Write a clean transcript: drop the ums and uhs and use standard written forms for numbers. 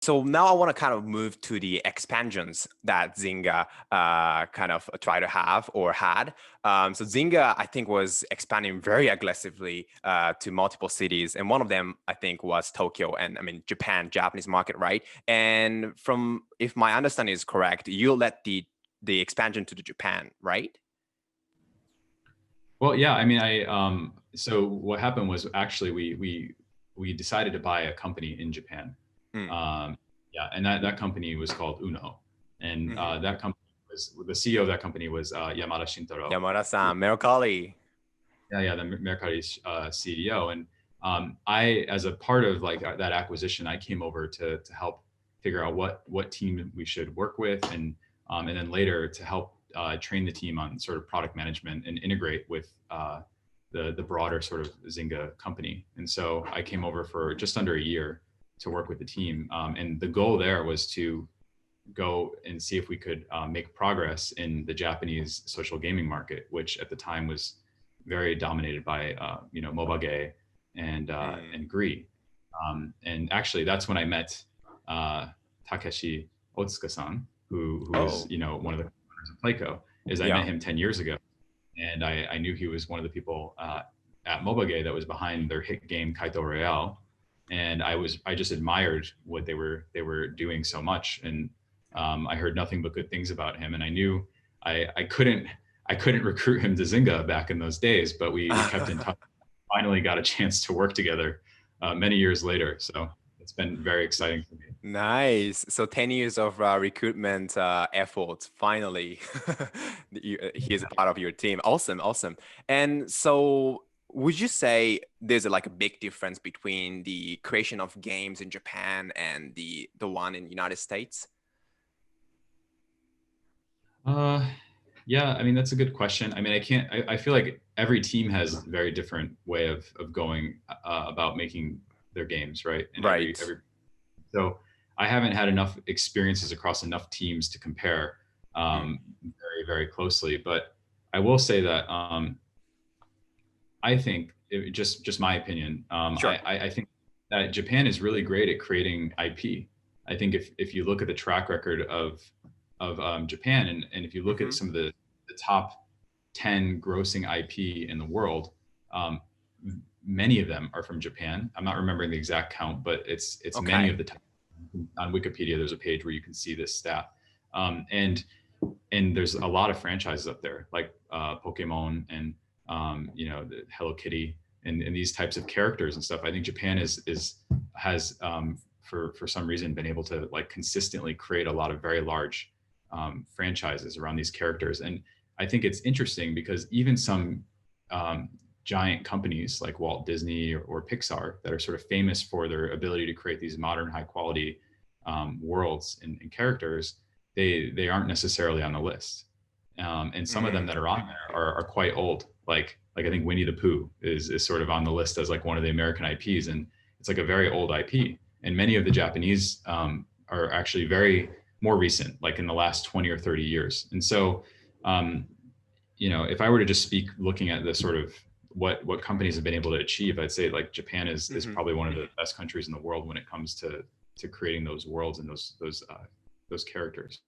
So now I want to kind of move to the expansions that Zynga kind of try to have or had. So Zynga, I think, was expanding very aggressively to multiple cities. And one of them, I think, was Tokyo and Japan, Japanese market, right? And from, if my understanding is correct, you led the expansion to the Japan, right? Well, yeah, so what happened was actually we decided to buy a company in Japan. Yeah, and that company was called Uno, and that company was, the CEO of that company was Yamada Shintaro. Yamada-san, Mercalli. Yeah, the Mercalli CEO, and I, as a part of like that acquisition, I came over to help figure out what team we should work with, and then later to help train the team on sort of product management and integrate with the broader sort of Zynga company. And so I came over for just under a year to work with the team. And the goal there was to go and see if we could make progress in the Japanese social gaming market, which at the time was very dominated by Mobage and Gree. And actually that's when I met Takeshi Otsuka-san, who is one of the founders of Playco. I met him 10 years ago, and I knew he was one of the people at Mobage that was behind their hit game Kaito Royale. And I just admired what they were doing so much, and I heard nothing but good things about him. And I knew I couldn't recruit him to Zynga back in those days, but we kept in touch. Finally got a chance to work together many years later. So it's been very exciting for me. Nice. So 10 years of recruitment efforts. Finally, he is a part of your team. Awesome. And so, would you say there's like a big difference between the creation of games in Japan and the one in the United States? Yeah, that's a good question. I feel like every team has a very different way of going about making their games, right? And right. So I haven't had enough experiences across enough teams to compare very, very closely. But I will say that I think, just my opinion, sure. I think that Japan is really great at creating IP. I think if you look at the track record of Japan, and if you look at some of the top 10 grossing IP in the world, many of them are from Japan. I'm not remembering the exact count, but it's okay. Many of the time. On Wikipedia, there's a page where you can see this stat. And there's a lot of franchises up there, like Pokemon and the Hello Kitty and these types of characters and stuff. I think Japan has for some reason been able to like consistently create a lot of very large franchises around these characters. And I think it's interesting because even some giant companies like Walt Disney or Pixar that are sort of famous for their ability to create these modern, high quality worlds and characters, they aren't necessarily on the list. And some of them that are on there are quite old. Like I think Winnie the Pooh is sort of on the list as like one of the American IPs, and it's like a very old IP. And many of the Japanese are actually very more recent, like in the last 20 or 30 years. And so, if I were to just speak looking at the sort of what companies have been able to achieve, I'd say like Japan is probably one of the best countries in the world when it comes to creating those worlds and those characters.